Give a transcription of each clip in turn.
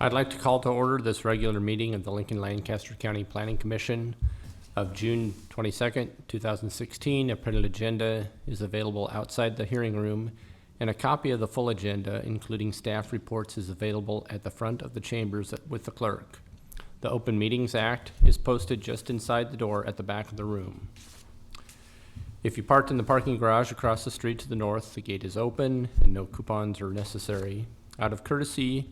I'd like to call to order this regular meeting of the Lincoln-Lancaster County Planning Commission of June 22nd, 2016. A printed agenda is available outside the hearing room, and a copy of the full agenda, including staff reports, is available at the front of the chambers with the clerk. The Open Meetings Act is posted just inside the door at the back of the room. If you parked in the parking garage across the street to the north, the gate is open and no coupons are necessary. Out of courtesy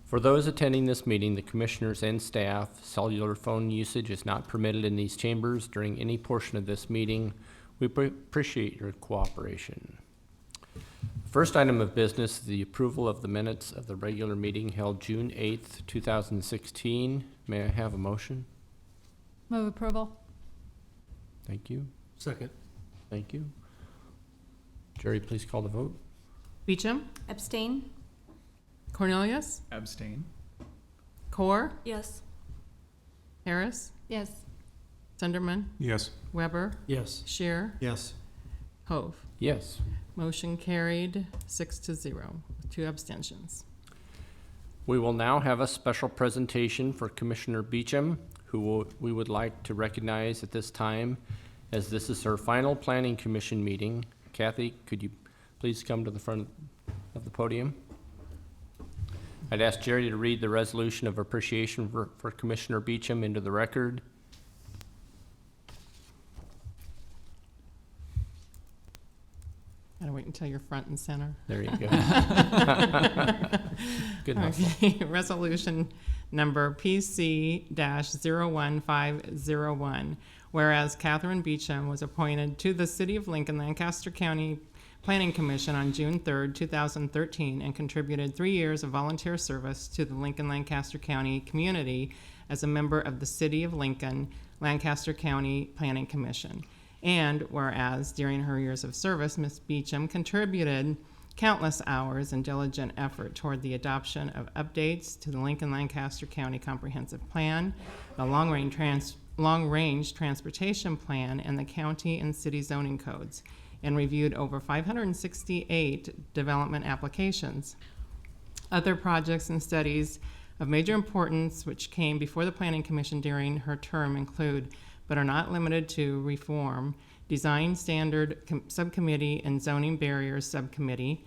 for those attending this meeting, the commissioners and staff, cellular phone usage is not permitted in these chambers during any portion of this meeting. We appreciate your cooperation. First item of business is the approval of the minutes of the regular meeting held June 8th, 2016. May I have a motion? Move approval. Thank you. Second. Thank you. Jerry, please call the vote. Beecham, Abstain? Cornelius, Abstain. Core, Yes. Harris, Yes. Sunderman, Yes. Weber, Yes. Shear, Yes. Hove. Yes. Motion carried 6-0 with 2 abstentions. We will now have a special presentation for Commissioner Beecham, who we would like to recognize at this time, as this is her final Planning Commission meeting. Kathy, could you please come to the front of the podium? I'd ask Jerry to read the resolution of appreciation for Commissioner Beecham into the record. Gotta wait until you're front and center. There you go. Good enough. Okay. Resolution number PC-01501. Whereas Catherine Beecham was appointed to the City of Lincoln, Lancaster County Planning Commission on June 3rd, 2013, and contributed 3 years of volunteer service to the Lincoln-Lancaster County community as a member of the City of Lincoln, Lancaster County Planning Commission. And whereas during her years of service, Ms. Beecham contributed countless hours and diligent effort toward the adoption of updates to the Lincoln-Lancaster County Comprehensive Plan, the long-range transportation plan, and the county and city zoning codes, and reviewed over 568 development applications. Other projects and studies of major importance which came before the Planning Commission during her term include, but are not limited to, reform, design standard subcommittee and zoning barriers subcommittee,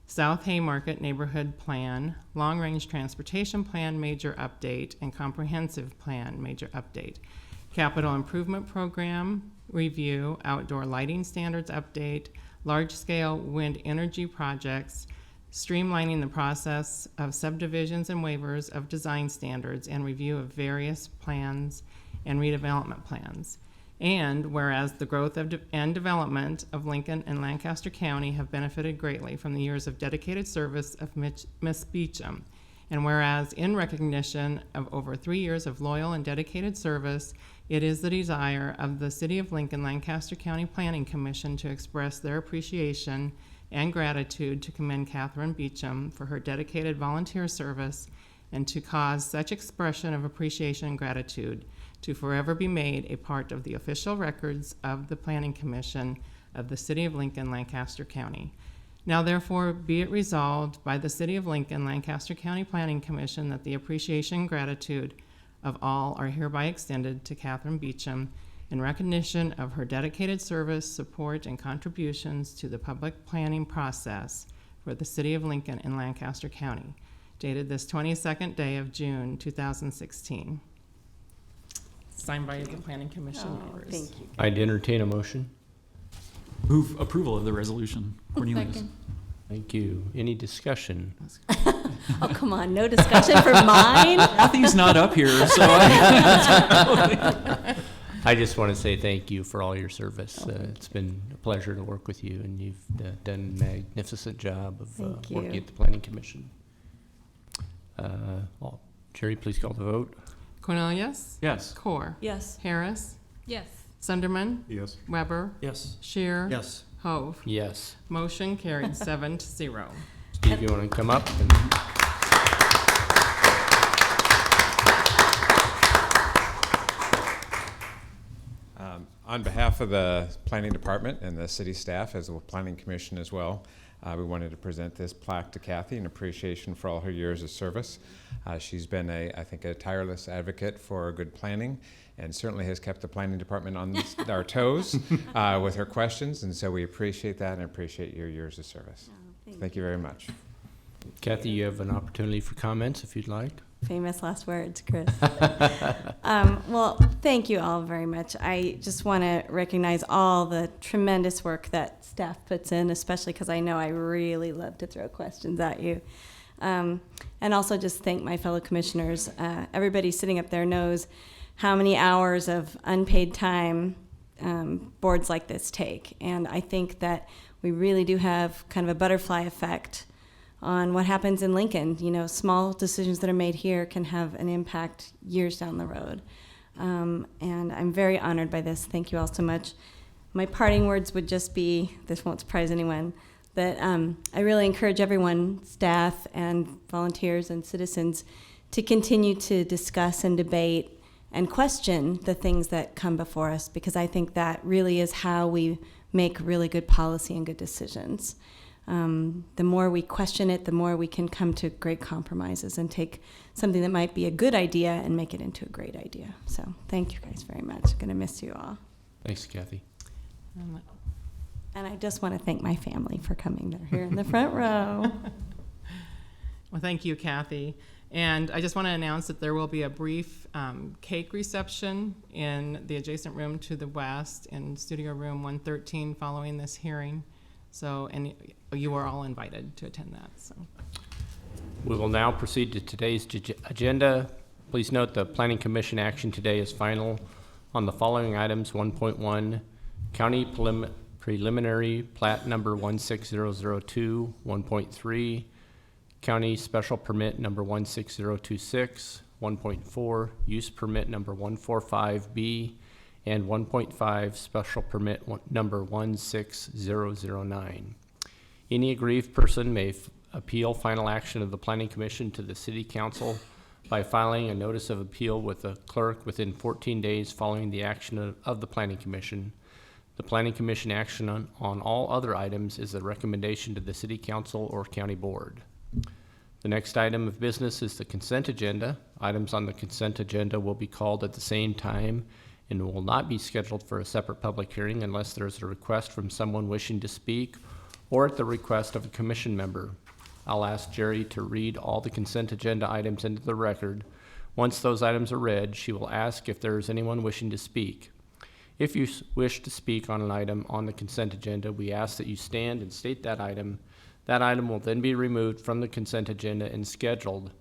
South Haymarket neighborhood plan, long-range transportation plan major update, and comprehensive plan major update, capital improvement program review, outdoor lighting standards update, large-scale wind energy projects, streamlining the process of subdivisions and waivers of design standards, and review of various plans and redevelopment plans. And whereas the growth and development of Lincoln and Lancaster County have benefited greatly from the years of dedicated service of Ms. Beecham, and whereas in recognition of over 3 years of loyal and dedicated service, it is the desire of the City of Lincoln Lancaster County Planning Commission to express their appreciation and gratitude to commend Catherine Beecham for her dedicated volunteer service, and to cause such expression of appreciation and gratitude to forever be made a part of the official records of the Planning Commission of the City of Lincoln, Lancaster County. Now therefore be it resolved by the City of Lincoln, Lancaster County Planning Commission that the appreciation and gratitude of all are hereby extended to Catherine Beecham in recognition of her dedicated service, support, and contributions to the public planning process for the City of Lincoln and Lancaster County, dated this 22nd day of June, 2016. Signed by the Planning Commission members. Thank you. I'd entertain a motion. Move approval of the resolution. Cornelius. Second. Thank you. Any discussion? Oh, come on, no discussion for mine? Kathy's not up here, so I just want to say thank you for all your service. It's been a pleasure to work with you, and you've done a magnificent job of Thank working you. at the Planning Commission. Jerry, please call the vote. Cornelius? yes. Core? Yes. Harris? Yes. Sunderman? Yes. Weber? Yes. Shear? Yes. Hove. Yes. Motion carried 7-0. Steve, you want to come up? On behalf of the Planning Department and the city staff, as well as the Planning Commission as well, We wanted to present this plaque to Kathy in appreciation for all her years of service. She's been, I think, a tireless advocate for good planning, and certainly has kept the planning department on our toes with her questions, and so we appreciate that and appreciate your years of service. Thank you very much. Kathy, you have an opportunity for comments if you'd like. Famous last words, Chris. Well, thank you all very much. I just want to recognize all the tremendous work that staff puts in, especially because I know I really love to throw questions at you. And also just thank my fellow commissioners. Everybody sitting up there knows how many hours of unpaid time boards like this take. And I think that we really do have kind of a butterfly effect on what happens in Lincoln. You know, small decisions that are made here can have an impact years down the road. And I'm very honored by this. Thank you all so much. My parting words would just be, this won't surprise anyone, that I really encourage everyone, staff and volunteers and citizens, to continue to discuss and debate and question the things that come before us, because I think that really is how we make really good policy and good decisions. The more we question it, the more we can come to great compromises and take something that might be a good idea and make it into a great idea. So thank you guys very much. I'm going to miss you all. Thanks, Kathy. And I just want to thank my family for coming. They're here in the front row. Well, thank you, Kathy. And I just want to announce that there will be a brief cake reception in the adjacent room to the west in Studio Room 113 following this hearing. So, and you are all invited to attend that. So, We will now proceed to today's agenda. Please note the Planning Commission action today is final on the following items. 1.1, County Preliminary Plat Number 16002. 1.3, County Special Permit Number 16026. 1.4, Use Permit Number 145B. And 1.5, Special Permit Number 16009. Any aggrieved person may appeal final action of the Planning Commission to the City Council by filing a notice of appeal with the clerk within 14 days following the action of the Planning Commission. The Planning Commission action on all other items is a recommendation to the City Council or County Board. The next item of business is the consent agenda. Items on the consent agenda will be called at the same time and will not be scheduled for a separate public hearing unless there is a request from someone wishing to speak or at the request of a commission member. I'll ask Jerry to read all the consent agenda items into the record. Once those items are read, she will ask if there is anyone wishing to speak. If you wish to speak on an item on the consent agenda, we ask that you stand and state that item. That item will then be removed from the consent agenda and scheduled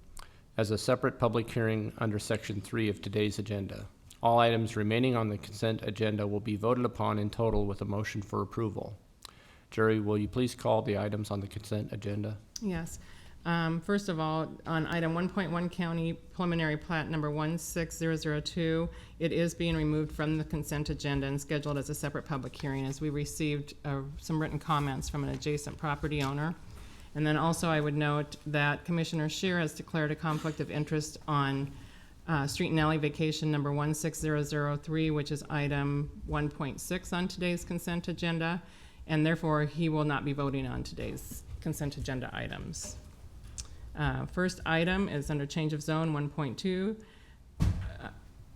as a separate public hearing under Section 3 of today's agenda. All items remaining on the consent agenda will be voted upon in total with a motion for approval. Jerry, will you please call the items on the consent agenda? yes. First of all, on item 1.1, County Preliminary Plat Number 16002, it is being removed from the consent agenda and scheduled as a separate public hearing as we received some written comments from an adjacent property owner. And then also I would note that Commissioner Scheer has declared a conflict of interest on Street and Alley Vacation Number 16003, which is item 1.6 on today's consent agenda, and therefore he will not be voting on today's consent agenda items. First item is under change of zone 1.2.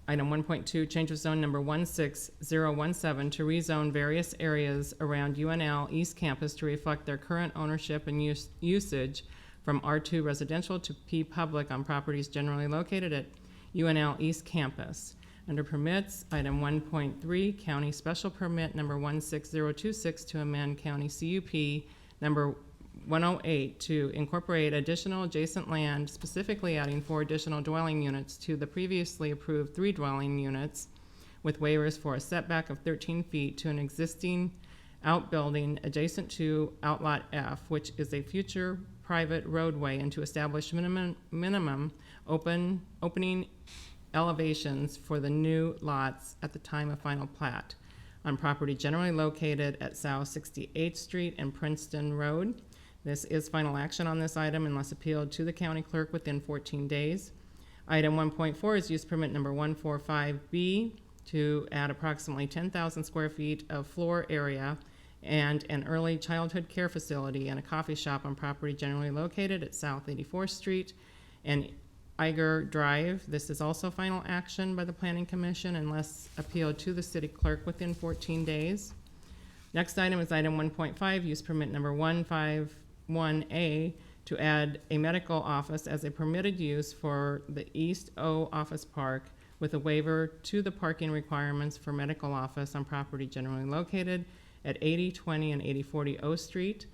Item 1.2, change of zone number 16017 to rezone various areas around UNL East Campus to reflect their current ownership and usage from R2 residential to P public on properties generally located at UNL East Campus. Under permits, item 1.3, county special permit number 16026 to amend county CUP number 108 to incorporate additional adjacent land, specifically adding 4 additional dwelling units to the previously approved 3 dwelling units with waivers for a setback of 13 feet to an existing outbuilding adjacent to Outlot F, which is a future private roadway, and to establish minimum opening elevations for the new lots at the time of final plat on property generally located at South 68th Street and Princeton Road. This is final action on this item unless appealed to the county clerk within 14 days. Item 1.4 is use permit number 145B to add approximately 10,000 square feet of floor area and an early childhood care facility and a coffee shop on property generally located at South 84th Street and Iger Drive. This is also final action by the Planning Commission unless appealed to the city clerk within 14 days. Next item is item 1.5, use permit number 151A, to add a medical office as a permitted use for the East O Office Park with a waiver to the parking requirements for medical office on property generally located at 8020 and 8040 O Street.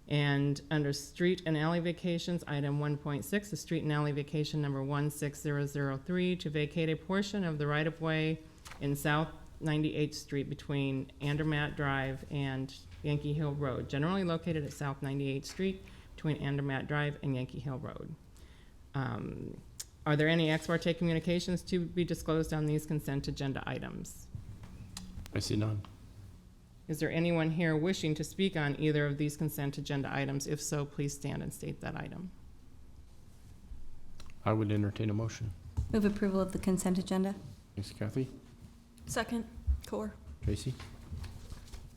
And under street and alley vacations, item 1.6, the street and alley vacation number 16003 to vacate a portion of the right-of-way in South 98th Street between Andermatt Drive and Yankee Hill Road, generally located at South 98th Street between Andermatt Drive and Yankee Hill Road. Are there any ex parte communications to be disclosed on these consent agenda items? I see none. Is there anyone here wishing to speak on either of these consent agenda items? If so, please stand and state that item. I would entertain a motion. Move approval of the consent agenda. Thanks, Kathy. Second. Core. Tracy?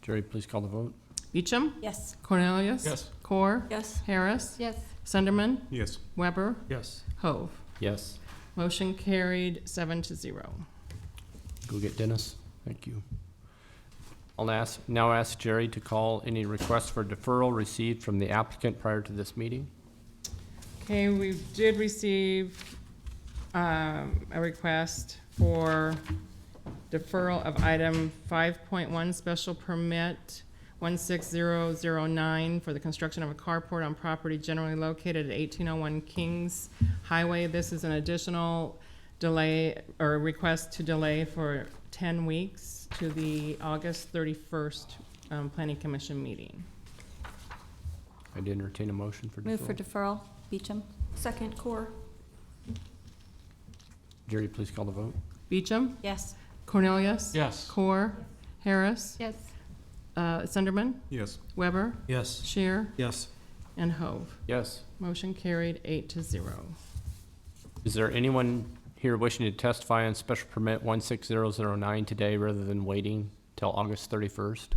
Jerry, please call the vote. Beecham? Yes. Cornelius? Yes. Core? Yes. Harris? Yes. Sunderman? Yes. Weber? Yes. Hove? Yes. Motion carried 7-0. Go get Dennis. Thank you. I'll now ask Jerry to call any requests for deferral received from the applicant prior to this meeting. Okay, we did receive a request for deferral of item 5.1 special permit 16009 for the construction of a carport on property generally located at 1801 Kings Highway. This is an additional delay or request to delay for 10 weeks to the August 31st Planning Commission meeting. I'd entertain a motion for deferral. Move for deferral. Beecham. Second. Core. Jerry, please call the vote. Beecham? Yes. Cornelius? Yes. Core? Harris? Yes. Sunderman? Yes. Weber? Yes. Shear? Yes. And Hove. Yes. Motion carried 8-0. Is there anyone here wishing to testify on special permit 16009 today rather than waiting till August 31st?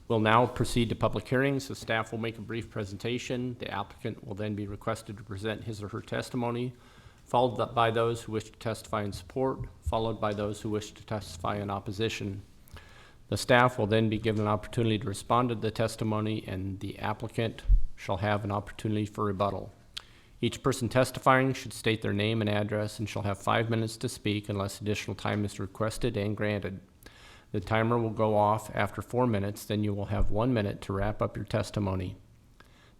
We'll now proceed to public hearings. The staff will make a brief presentation. The applicant will then be requested to present his or her testimony, followed by those who wish to testify in support, followed by those who wish to testify in opposition. The staff will then be given an opportunity to respond to the testimony, and the applicant shall have an opportunity for rebuttal. Each person testifying should state their name and address and shall have 5 minutes to speak unless additional time is requested and granted. The timer will go off after 4 minutes, then you will have 1 minute to wrap up your testimony.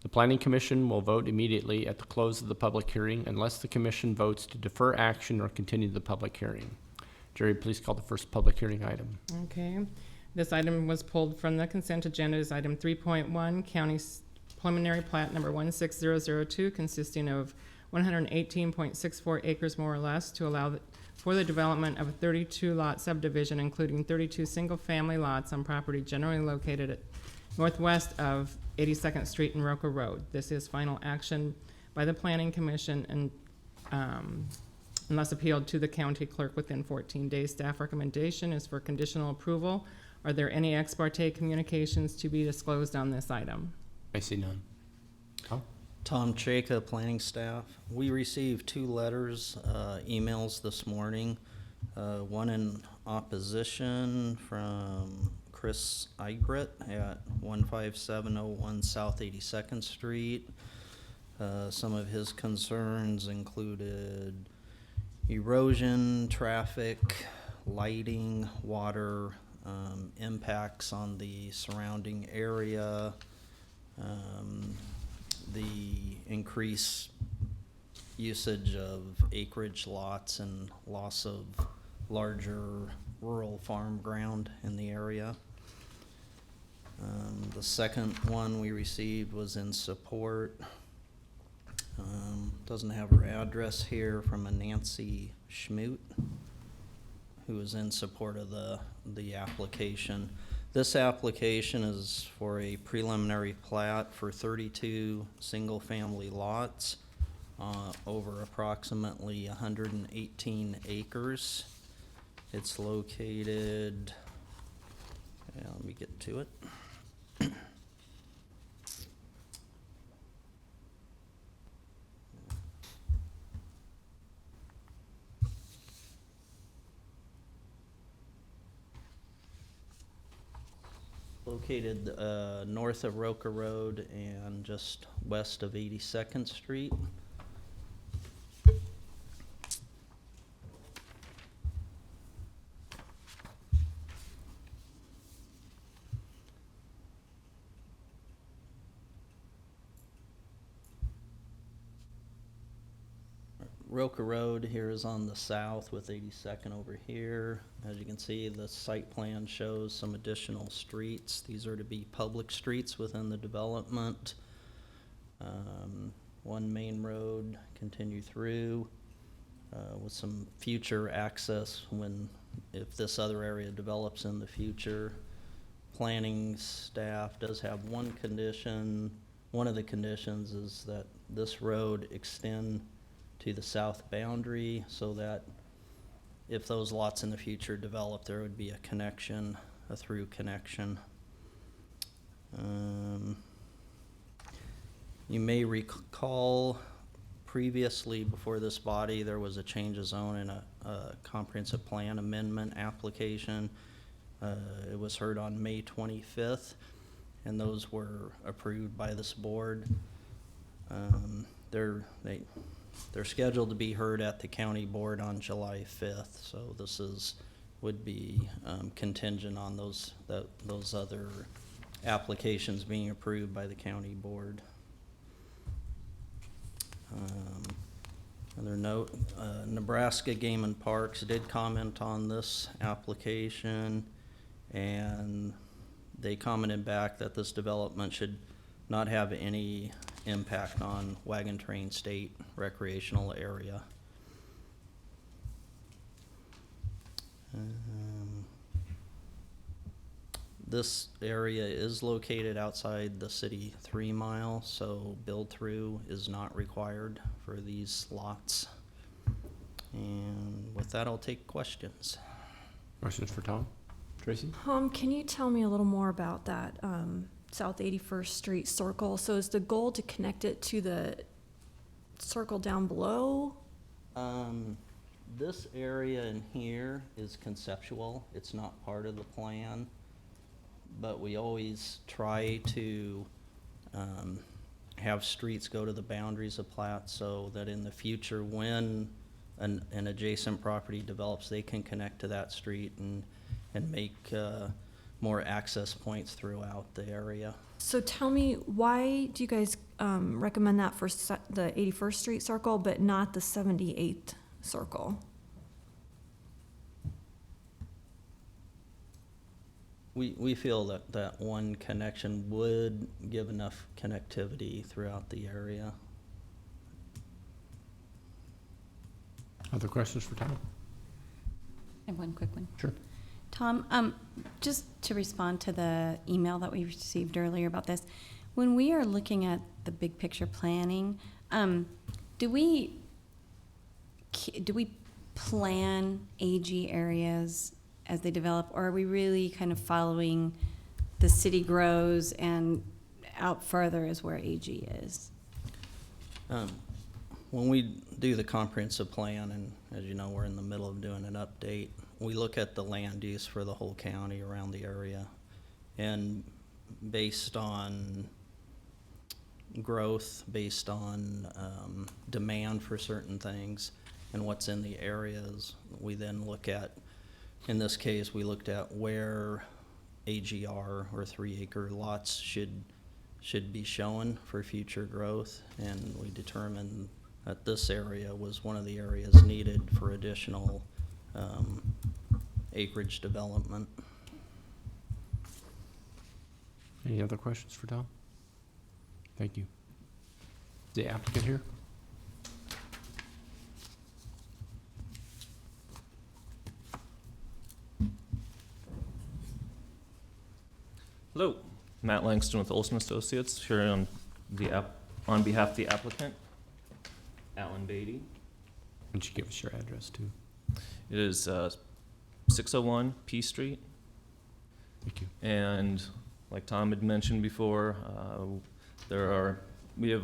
The Planning Commission will vote immediately at the close of the public hearing unless the Commission votes to defer action or continue the public hearing. Jerry, please call the first public hearing item. Okay. This item was pulled from the consent agenda as item 3.1, County Preliminary Plat number 16002, consisting of 118.64 acres more or less to allow for the development of a 32-lot subdivision, including 32 single-family lots on property generally located at northwest of 82nd Street and Roca Road. This is final action by the Planning Commission and unless appealed to the county clerk within 14 days. Staff recommendation is for conditional approval. Are there any ex parte communications to be disclosed on this item? I see none. Tom Chaka, planning staff. We received 2 letters, emails this morning. One in opposition from Chris Eibert at 15701 South 82nd Street. Some of his concerns included erosion, traffic, lighting, water, impacts on the surrounding area, the increased usage of acreage lots and loss of larger rural farm ground in the area. The second one we received was in support. Doesn't have her address here, from a Nancy Schmute, who is in support of the application. This application is for a preliminary plat for 32 single-family lots over approximately 118 acres. It's located Yeah, let me get to it. Located north of Roca Road and just west of 82nd Street. Roca Road here is on the south with 82nd over here. As you can see, the site plan shows some additional streets. These are to be public streets within the development. One main road continue through with some future access if this other area develops in the future. Planning staff does have one condition. One of the conditions is that this road extend to the south boundary so that if those lots in the future develop, there would be a connection, a through connection. You may recall previously before this body, there was a change of zone and a comprehensive plan amendment application. It was heard on May 25th, and those were approved by this board. They're scheduled to be heard at the county board on July 5th, so this would be contingent on those other applications being approved by the county board. Another note, Nebraska Game and Parks did comment on this application, and they commented back that this development should not have any impact on Wagon Train State recreational area. This area is located outside the city 3 mile, so build through is not required for these lots. And with that, I'll take questions. Questions for Tom? Tracy? Can you tell me a little more about that South 81st Street circle? So is the goal to connect it to the circle down below? This area in here is conceptual. It's not part of the plan, but we always try to have streets go to the boundaries of plat so that in the future when an adjacent property develops, they can connect to that street and make more access points throughout the area. So tell me, why do you guys recommend that for the 81st Street circle, but not the 78th circle? We feel that one connection would give enough connectivity throughout the area. Other questions for Tom? I have one quick one. Sure. Tom, just to respond to the email that we received earlier about this, when we are looking at the big picture planning, do we plan AG areas as they develop, or are we really kind of following the city grows and out further is where AG is? When we do the comprehensive plan, and as you know, we're in the middle of doing an update, we look at the land use for the whole county around the area. And based on growth, based on demand for certain things and what's in the areas, we then look at, in this case, we looked at where AGR or 3-acre lots should be shown for future growth, and we determined that this area was one of the areas needed for additional acreage development. Any other questions for Tom? Thank you. The applicant here? Hello, Matt Langston with Olson Associates here on behalf of the applicant, Alan Beatty. Why don't you give us your address too? It is 601 P Street, Thank you. And like Tom had mentioned before, we have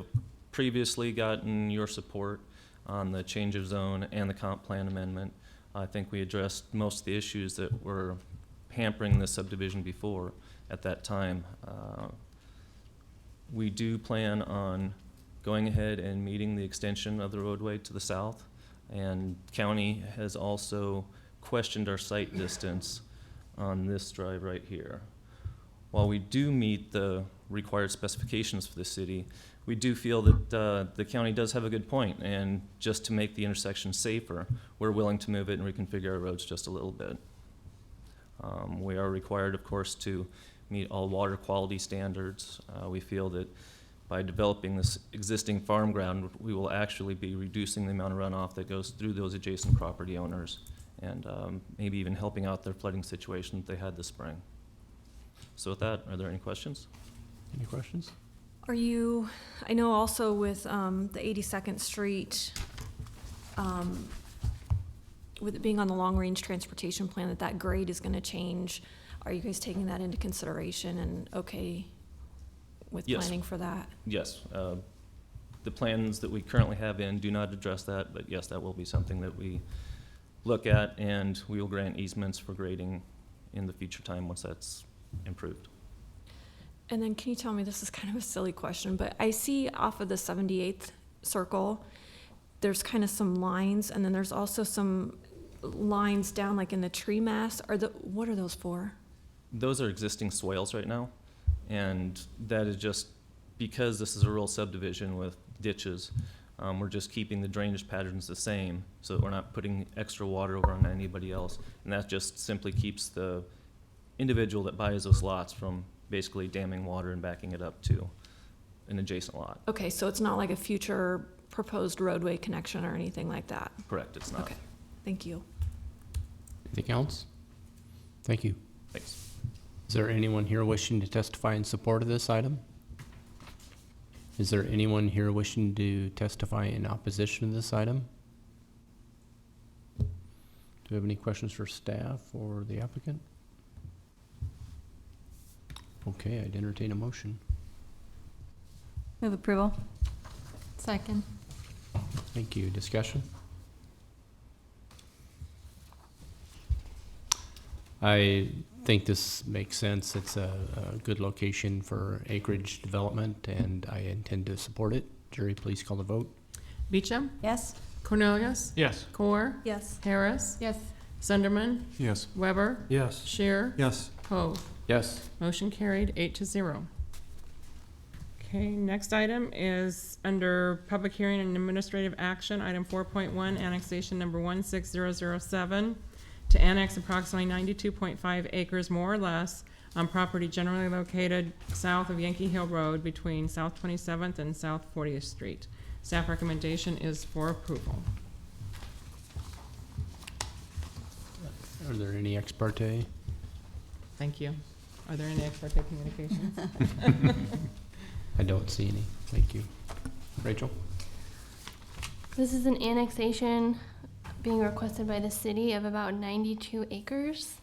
previously gotten your support on the change of zone and the comp plan amendment. I think we addressed most of the issues that were hampering the subdivision before at that time. We do plan on going ahead and meeting the extension of the roadway to the south, and county has also questioned our site distance on this drive right here. While we do meet the required specifications for the city, we do feel that the county does have a good point, and just to make the intersection safer, we're willing to move it and reconfigure our roads just a little bit. We are required, of course, to meet all water quality standards. We feel that by developing this existing farm ground, we will actually be reducing the amount of runoff that goes through those adjacent property owners, and maybe even helping out their flooding situation that they had this spring. So with that, are there any questions? Any questions? Are you, I know also with the 82nd Street, with it being on the long-range transportation plan, that grade is going to change. Are you guys taking that into consideration and okay with Yes. planning for that? Yes. The plans that we currently have in do not address that, but yes, that will be something that we look at, and we will grant easements for grading in the future time once that's improved. And then can you tell me, this is kind of a silly question, but I see off of the 78th circle, there's kind of some lines, and then there's also some lines down like in the tree mass. What are those for? Those are existing swales right now, and that is just because this is a rural subdivision with ditches. We're just keeping the drainage patterns the same so that we're not putting extra water over on anybody else, and that just simply keeps the individual that buys those lots from basically damming water and backing it up to an adjacent lot. Okay, so it's not like a future proposed roadway connection or anything like that? Correct, it's not. Okay, thank you. Anything else? Thank you. Thanks. Is there anyone here wishing to testify in support of this item? Is there anyone here wishing to testify in opposition to this item? Do we have any questions for staff or the applicant? Okay, I'd entertain a motion. Move approval. Second. Thank you. Discussion? I think this makes sense. It's a good location for acreage development, and I intend to support it. Jury, please call the vote. Beecham, Yes. Cornelius, Yes. Core, Yes. Harris, Yes. Sunderman, Yes. Weber, Yes. Shear, Yes. Poe. Yes. Motion carried 8-0. Okay, next item is under public hearing and administrative action, item 4.1, annexation number 16007, to annex approximately 92.5 acres more or less on property generally located south of Yankee Hill Road between South 27th and South 40th Street. Staff recommendation is for approval. Are there any ex parte? Thank you. Are there any ex parte communications? I don't see any. Thank you. Rachel? This is an annexation being requested by the city of about 92 acres.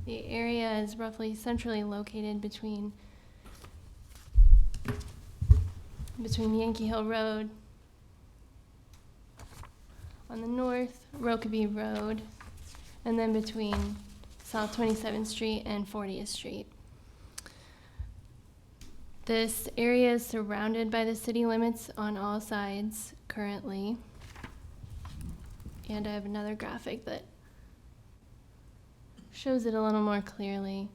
The area is roughly centrally located between Yankee Hill Road on the north, Rokeby Road, and then between South 27th Street and 40th Street. This area is surrounded by the city limits on all sides currently. And I have another graphic that shows it a little more clearly.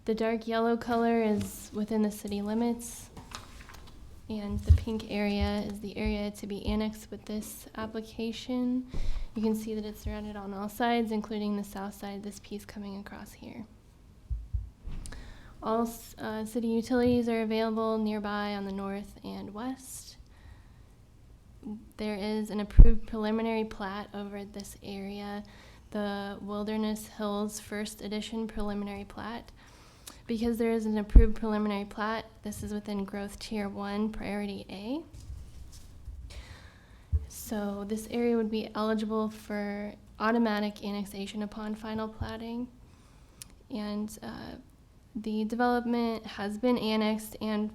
The dark yellow color is within the city limits, and the pink area is the area to be annexed with this application. You can see that it's surrounded on all sides, including the south side, this piece coming across here. All city utilities are available nearby on the north and west. There is an approved preliminary plat over this area, the Wilderness Hills First Edition preliminary plat. Because there is an approved preliminary plat, this is within Growth Tier 1, Priority A. So this area would be eligible for automatic annexation upon final platting. and the development has been annexed and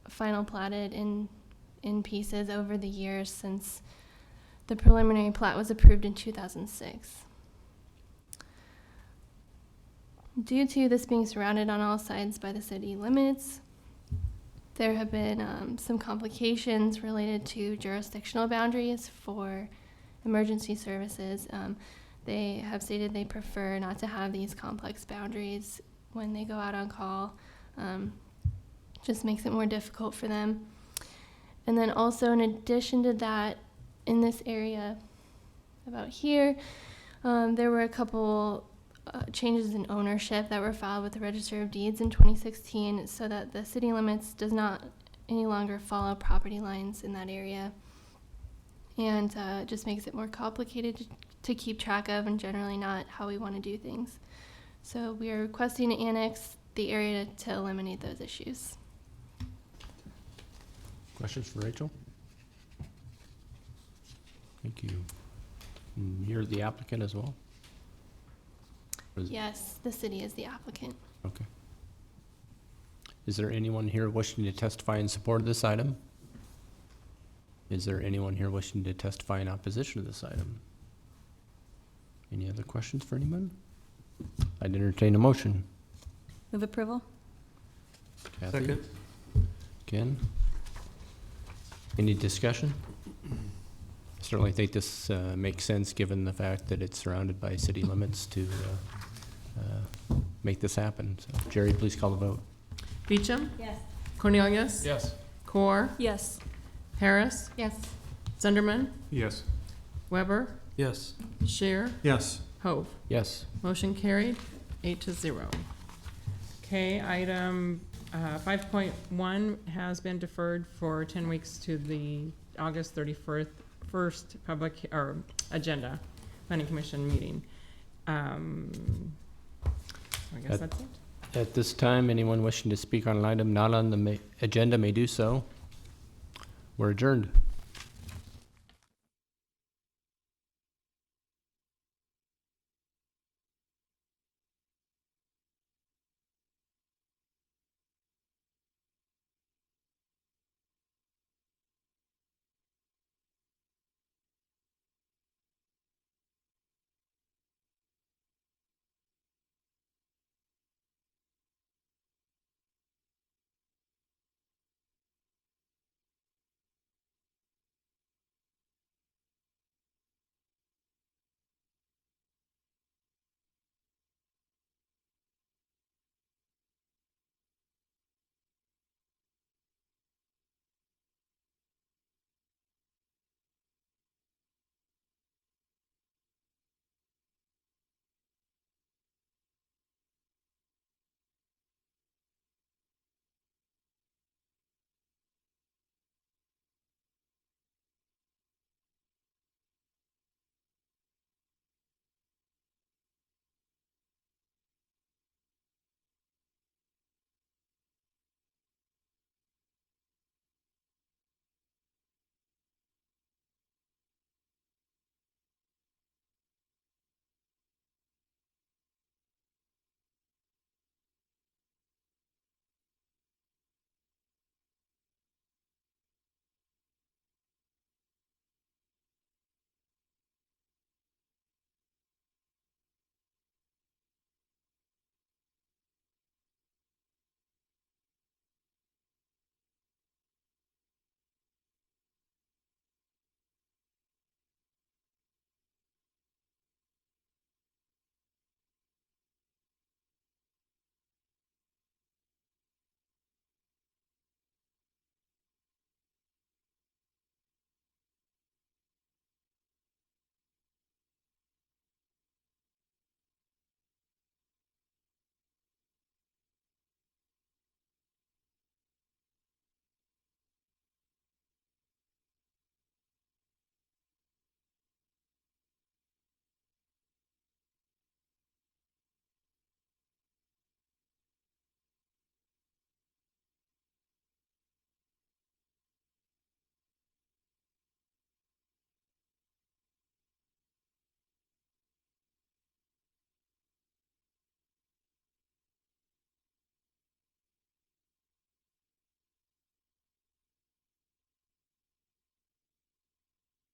final platted in pieces over the years since the preliminary plat was approved in 2006. Due to this being surrounded on all sides by the city limits, there have been some complications related to jurisdictional boundaries for emergency services. They have stated they prefer not to have these complex boundaries when they go out on call. Just makes it more difficult for them. And then also, in addition to that, in this area about here, there were a couple changes in ownership that were filed with the Register of Deeds in 2016 so that the city limits does not any longer follow property lines in that area. And just makes it more complicated to keep track of and generally not how we want to do things. So we are requesting to annex the area to eliminate those issues. Questions for Rachel? Thank you. And you're the applicant as well? Or is- Yes, the city is the applicant. Okay. Is there anyone here wishing to testify in support of this item? Is there anyone here wishing to testify in opposition to this item? Any other questions for anyone? I'd entertain a motion. Move approval? Kathy? Ken? Any discussion? Certainly think this makes sense, given the fact that it's surrounded by city limits to make this happen. So, Jerry, please call the vote. Beecham? Yes. Cornelius? Yes. Core? Yes. Harris? Yes. Sunderman? Yes. Weber? Yes. Shear? Yes. Hove? Yes. Motion carried, 8-0. Okay, item 5.1 has been deferred for 10 weeks to the August 31st public or agenda, planning commission meeting. I guess that's it. At this time, anyone wishing to speak on an item not on the agenda may do so. We're adjourned.